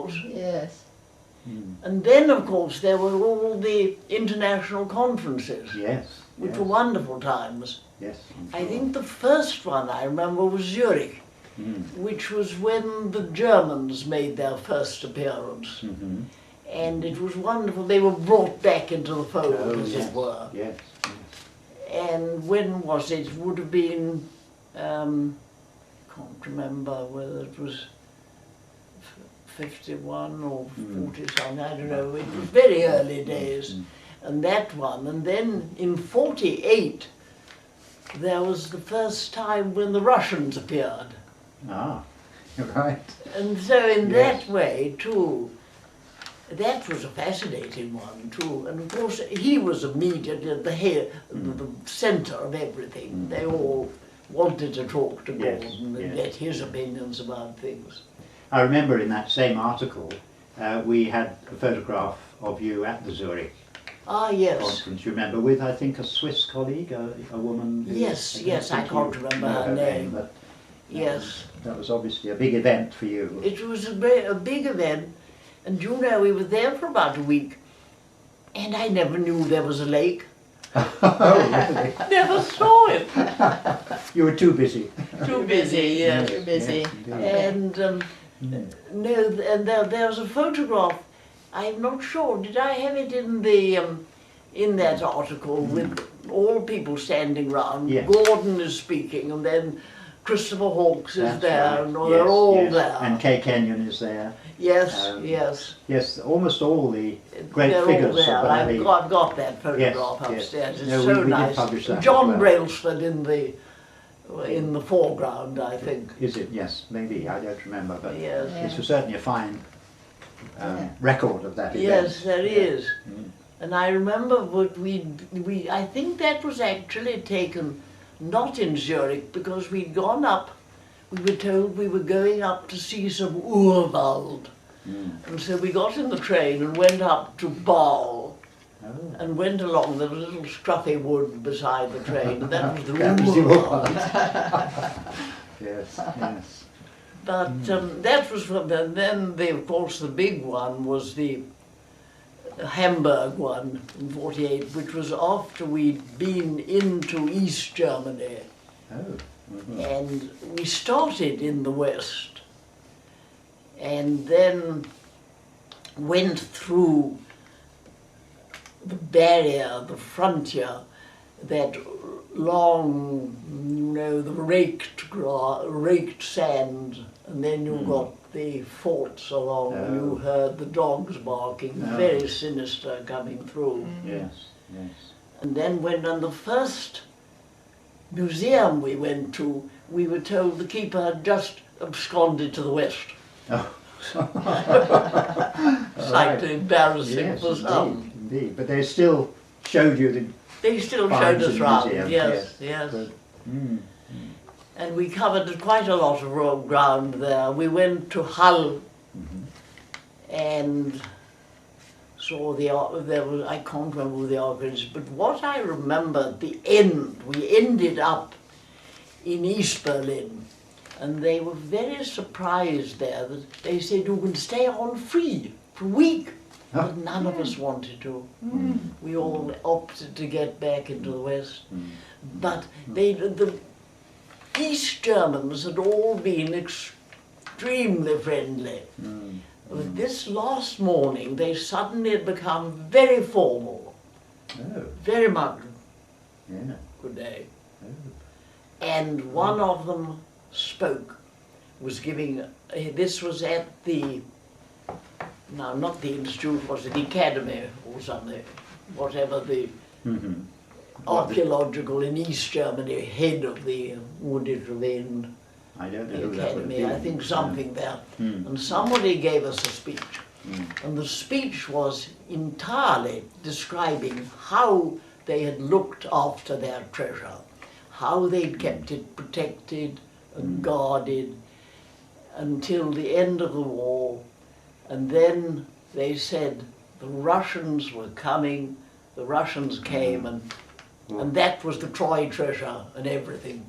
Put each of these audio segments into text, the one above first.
course. Yes. And then, of course, there were all the international conferences, Yes. which yes. were wonderful times. Yes. I'm I sure. think the first one I remember was Zurich, which was when the Germans made their first appearance. Mm-hmm. And it was wonderful. They were brought back into the fold, as yes. it were. Yes. And when was it? It would have been, can't remember whether it was 51 or 40 something, I don't know. It was very early days. And that one. And then in 48, there was the first time when the Russians appeared. Ah, right. And so in Yes. that way, too, that was a fascinating one, too. And of course, he was immediately at the head, the centre of everything. They all wanted to talk to Yes, Gordon and yes. get his opinions about things. I remember in that same article, we had a photograph of you at the Zurich Ah, yes. conference. You remember, with I think a Swiss colleague, a woman. Who, Yes, yes, I think can't you remember know her name. but Yes. that was obviously a big event for you. It was a big event. And you know, we were there for about a week. And I never knew there was a lake. Oh, really? Never saw it. You were too busy. Too busy, yeah. Too busy. Yes, indeed. And no, and there was a photograph. I'm not sure. Did I have it in the in that article with all people standing round? Yes. Gordon is speaking, and then Christopher Hawkes is That's there, right. and Yes, they're all yes. there. And Kay Kenyon is there. Yes, Yes, almost all the great they're figures all there. of Valley. I've got that photograph Yes, yes. upstairs. It's No, so we did nice. publish that as John well. Brailsford in the foreground, I think. Is it? Yes, maybe. I don't remember, but Yes. it's certainly a fine Yeah. record of that event. Yes, there Yeah. is. And I remember what I think that was actually taken not in Zurich, because we'd gone up, we were told we were going up to see some Urwald. And so we got in the train and went up to Basel Oh. and went along the little scruffy wood beside the train, and that was the That was the Urwald. Yes, yes. But that was, then of course the big one was the Hamburg one in 48, which was after we'd been into East Germany. Oh. Mhm. And we started in the west and then went through the barrier, the frontier, that long, the raked sand, and then you got the forts along. Oh. You heard the dogs barking, Oh. very sinister coming through. Yes, yes. And then when on the first museum we went to, we were told the keeper had just absconded to the west. Oh. Slightly embarrassing Yes, for some. indeed. But they still showed you the They still finds showed in us the round, museum. yes. Good. And we covered quite a lot of ground there. We went to Hull and saw I can't remember who the archives, but what I remember at the end, we ended up in East Berlin, and they were very surprised there that they said you can stay on free for a week. But none of us wanted to. We all opted to get back into the West. But the East Germans had all been extremely friendly. But this last morning, they suddenly had become very formal. Oh, Very much, yeah. good day. Oh. And one of them spoke, was giving, this was at the, no, not the institute, was it the academy or something, whatever the archaeological in East Germany, head of the Wooded Ravine, I don't know the who that would academy, be. I think something there. And somebody gave us a speech. And the speech was entirely describing how they had looked after their treasure, how they'd kept it protected and guarded until the end of the war. And then they said the Russians were coming, the Russians came, and that was the Troy treasure and everything.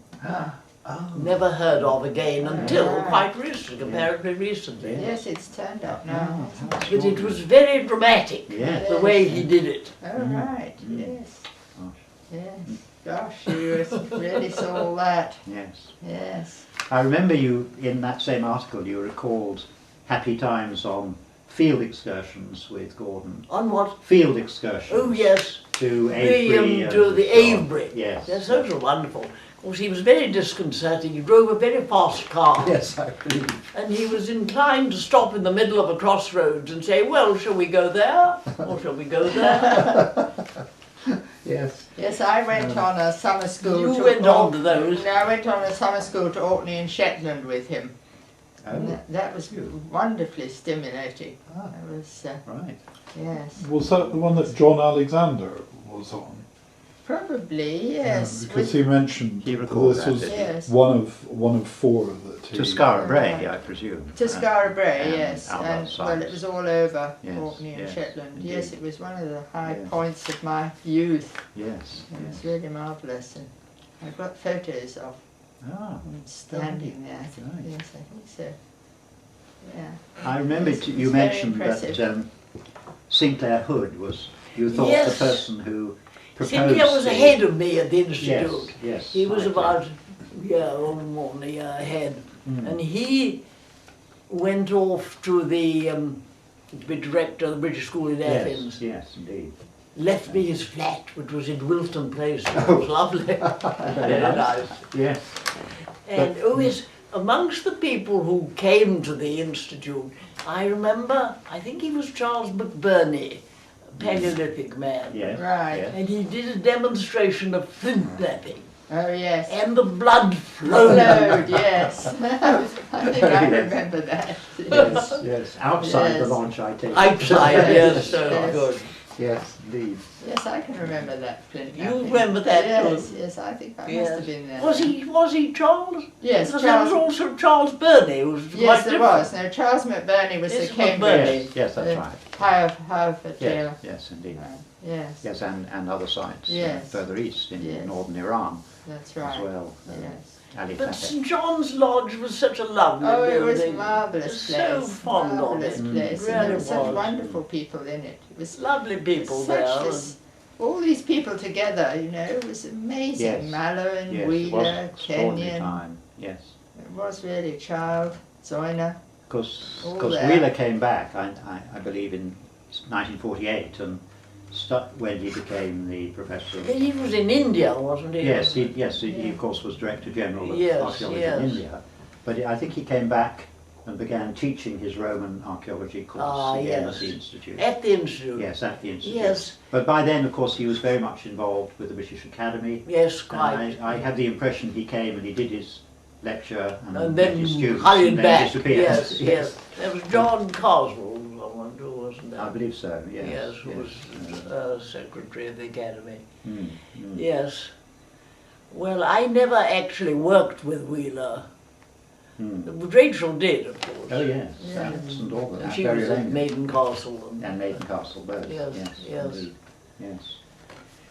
Oh. Never heard of again until Right. quite recently, comparatively recently. Yes, it's turned up now. But it was very dramatic, Yes. the way he did it. Oh, right, yes. Gosh. Yes. Gosh, you really saw all that. Yes. Yes. I remember you, in that same article, you recalled happy times on field excursions with Gordon. On what? Field excursions. Oh, yes. To Avebury. To the Avebury. Yes. Yes, those were wonderful. Of course, he was very disconcerting. He drove a very fast car. Yes, I believe. And he was inclined to stop in the middle of a crossroads and say, well, shall we go there? Or shall we go there? Yes. Yes, I went on a summer school You to went on to those. No, I went on a summer school to Orkney in Shetland with him. And Oh, that was wonderfully stimulating. Ah. That was, right. yes. Was that the one that John Alexander was on? Probably, yes. Because he mentioned He recalled this that, was didn't he? Yes. one of four that he... To Skara Brae, I presume. To Skara Brae, and yes. Albert And well, it Sykes. was all over Yes, Orkney and yes, Shetland. indeed. Yes, it was one of the high Yes. points of my youth. Yes. It was Yes. really marvellous. And I've got photos of Ah, him standing there. Right. Yes, I think so. Yeah. I remember Yes, it you was very mentioned that impressive. Sinclair Hood was, you thought, Yes. the person who proposed. Sinclair was the- ahead of me at the institute. Yes, yes. He was I about, more than a year ahead. Mm. And he went off to the to be director of the British School in Yes, Athens. yes, indeed. Left me his flat, which was in Wilton Place. It was lovely. Very nice. Yes. And yes, amongst the people who came to the institute, I remember, I think he was Charles McBurney, a Paleolithic man. Yes. Right. Yes. And he did a demonstration of flint knapping. Oh, yes. And the blood flowed. Flowed, yes. I think I remember that. Yes, yes. Outside the Yes. launch, I take it. Outside, yes, so Yes. good. Yes, indeed. Yes, I can remember that flint You knapping. remember that, Yes, too? yes, I think I must Yes. have been there. Was he Charles? Yes, Because there was Charles. also Charles Burney, who was quite Yes, there different. was. No, Charles McBurney was Yes, the Cambridge. Yes, yes, that's the right. Harvard, Yes, yes, indeed. Yes, Yes, and other sites Yes. further east in Yes. northern Iran that's right. as well. Yes. Ali But Fateh. St John's Lodge was such a lovely Oh, it was a building. marvellous place. So fond of marvellous it. place. Really and there were such was. wonderful people in it. It was Lovely people such there. this, all these people together, you know, it was amazing. Yes. Mallowan, Yes, it was Wheeler, an extraordinary Kenyon. time. Yes. It was really Child, Zoyner. Because All there. Wheeler came back, I believe, in 1948 and when he became the professor. of- He was in India, wasn't he? Yes, he Yeah. of course was Director General of Yes, Archaeology yes. in India. But I think he came back and began teaching his Roman archaeology course Ah, again yes. at the Institute. At the Institute. Yes, at the Institute. Yes, But by then, of course, he was very much involved with the British Academy. yes, And quite. I had the impression he came and he did his lecture and, And met then his students hurried and then back. disappeared. Yes, yes. There was John Caswell, I wonder, wasn't there? I believe so, yes. Yes, who was Secretary of the Academy. Mm, mm. Yes. Well, I never actually worked with Wheeler. Mm. Rachel did, of course. Oh, yes, Yeah. at St Albans, And she very was at late. Maiden Castle. And Maiden Castle both. Yes, Yes, yes. indeed. Yes.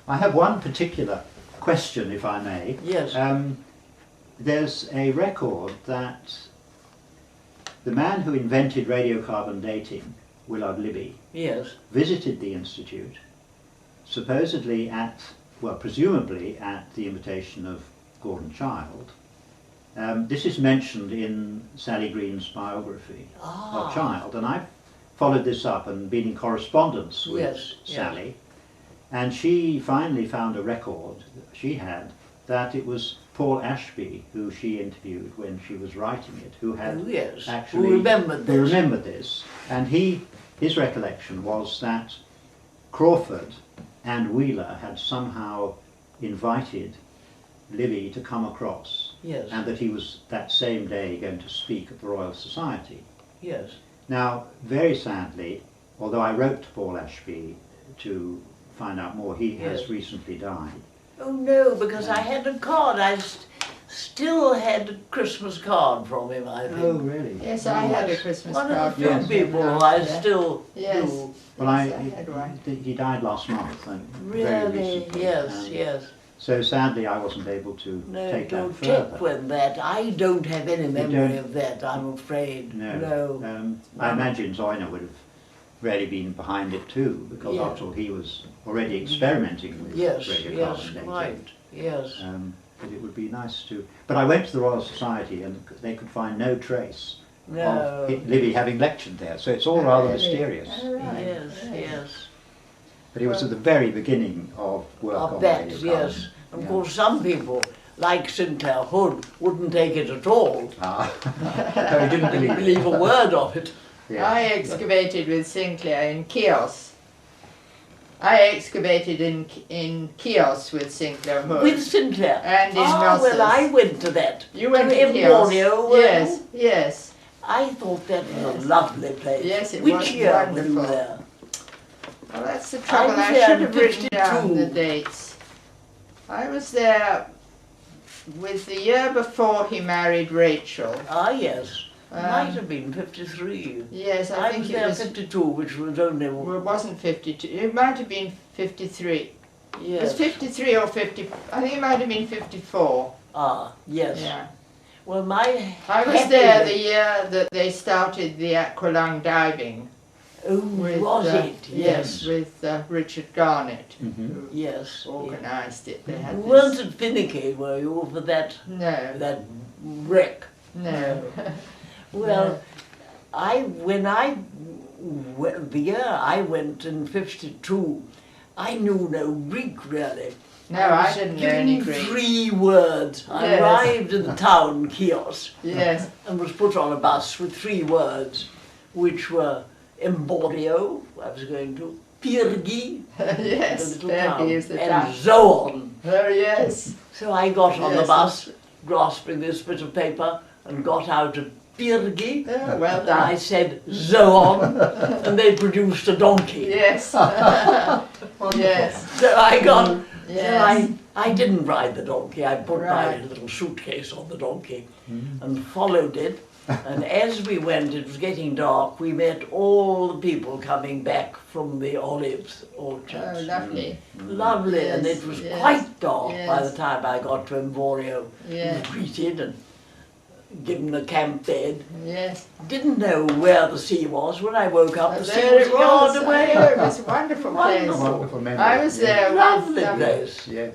I have one particular question, if I may. Yes. There's a record that the man who invented radiocarbon dating, Willard Libby, Yes. visited the Institute, supposedly presumably at the invitation of Gordon Child. This is mentioned in Sally Green's biography Ah. of Child, and I've followed this up and been in correspondence with Yes, yes. Sally, and she finally found a record that she had that it was Paul Ashby, who she interviewed when she was writing it, who had Oh, yes. actually Who remembered this? who remembered this, and his recollection was that Crawford and Wheeler had somehow invited Livy to come across, Yes. and that he was that same day going to speak at the Royal Society. Yes. Now, very sadly, although I wrote to Paul Ashby to find out more, he has Yes. recently died. Oh no, because I had a card. I still had a Christmas card from him, I think. really? Yes, I had a Christmas One card. of the few Yes. people I Yeah. still Yes. do. Well, Yes, I had one. he died last month. Very Really? recently. Yes, yes. So sadly I wasn't able to No, take don't that further. check when that. I don't have any memory don't? of that, I'm afraid. No. I imagine Zoyner would have really been behind it too, because Yeah. after all he was already experimenting with Yes, radiocarbon yes, dating. quite, yes. But it would be nice to. But I went to the Royal Society and they could find no trace No. of Livy having lectured there, so it's all rather really? mysterious. Oh, right. Yes, yes. But it was at the very beginning of work Of on that, radiocarbon. yes. Of Yeah. course, some people, like Sinclair Hood, wouldn't take it at all. Ah. No, he didn't believe it. Believe a word of it. Yeah. I excavated with Sinclair in Chios. I excavated in Chios with Sinclair Hood. With Sinclair. And in well, Knossos. I went to that. You went to to Chios? Emporio, Yes, yes. I thought that was Yes. a lovely place. Yes, it Which was year were wonderful. you there? Well, that's the trouble. was I there should in have written down 52. the dates. I was there with the year before he married Rachael. Ah, yes. Might Um, have been 53. Yes, I I think was it there was. 52, which was only... Well, it wasn't 52. It might have been 53. It was Yes. 53 or 50. I think it might have been 54. Ah, yes. Yeah. Well, my... I was there the year that they started the aqualung diving. Oh, With, was it? Yes, Yes. with Richard Garnett, Mhm. who Yes. organised it. They had You this. weren't at finicky, were you, for that No, wreck? no. Well, the year I went in 52, I knew no Greek really. No, I was didn't know any given Greek. 3 words. I Yes. arrived in the town kiosk Yes, and was put on a bus with 3 words, which were emborio, I was going to, Pyrgi, yes. the little There town, is the and town. Zoon. Oh, yes. So I got on the Yes. bus, grasping this bit of paper, and got out at Pyrgi. Oh, well And I done. said, Zoon, and they produced a donkey. Yes. yes. So I got, Yes. so I didn't ride the donkey, I put Right. my little suitcase on the donkey and followed it. And as we went, it was getting dark, we met all the people coming back from the olive orchards. Oh, lovely. Lovely, and Yes, it was yes, quite dark by yes. the time I got to Emporio. Yes. Was greeted and given a camp bed. Yes. Didn't know where the sea was. When I woke up, the sea There was it a yard was. away. Oh, it was a wonderful place. Wonderful. Wonderful memory. I was there with Lovely place. Yes.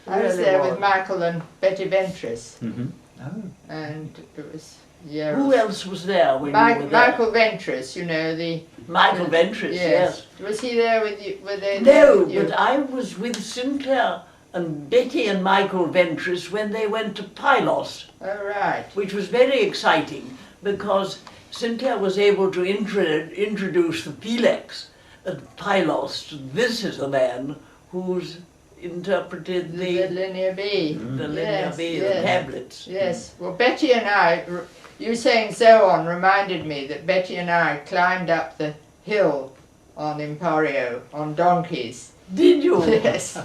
I was Really there was. with Michael and Betty Ventris, Mm-hmm. Oh. and it was yeah. Who else was there when you were there? Michael Ventris, you know the. Michael Ventris, yes. Was he there with you? Were they there No, with you? but I was with Sinclair and Betty and Michael Ventris when they went to Pylos, Oh right. which was very exciting because Sinclair was able to introduce the Pilex at Pylos. This is a man who's interpreted The the Linear B. Linear Yes, B, the yes. tablets. Yes. Well, Betty and I, you saying so on reminded me that Betty and I climbed up the hill on Emporio on donkeys. Did you? Yes.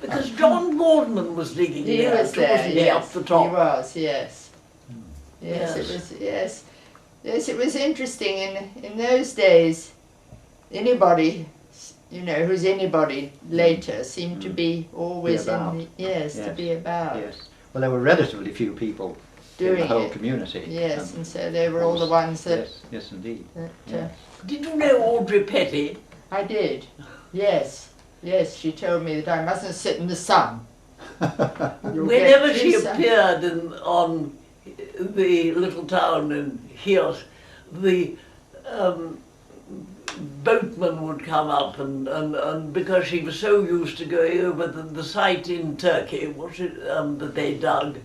Because John Boardman was digging He there, was there, wasn't he, yes. up the top? He was, yes. Yes. Yes, it was, yes. Yes, it was interesting. In those days, anybody, you know, who's anybody later seemed to be always about. in the, yes, to Yes. be about Yes. Well, there were relatively few people in doing the whole it. community. Yes, and so they were all the ones that, Yes, yes, indeed. that Yeah. Did you know Audrey Petty? I did. Yes, yes, she told me that I mustn't sit in the sun. You'll Whenever get she too sun. appeared on the little town in Chios, the boatman would come up and because she was so used to going over the site in Turkey, was it, that they dug,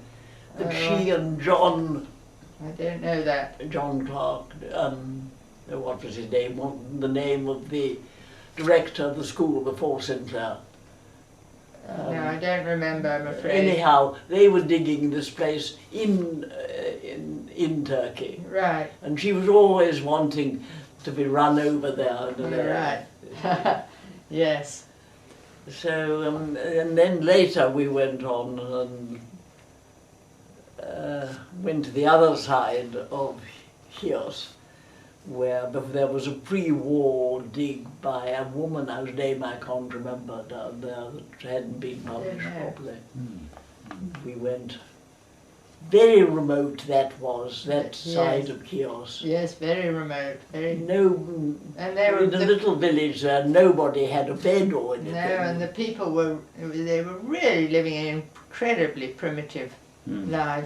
that she and John I don't know that. Clark, what was his name, what the name of the director of the school before Sinclair. No, I don't remember, I'm afraid. Anyhow, they were digging this place in Turkey, Right, and she was always wanting to be run over there. right. Yes. So, and then later we went on and went to the other side of Chios, where there was a pre-war dig by a woman whose name I can't remember down there that hadn't been published properly. We went. Very remote that was, that side of Chios. Yes, very remote. Very. No, And they were in a little village there, nobody had a bed or anything. No, and the people were, they were really living an incredibly primitive life.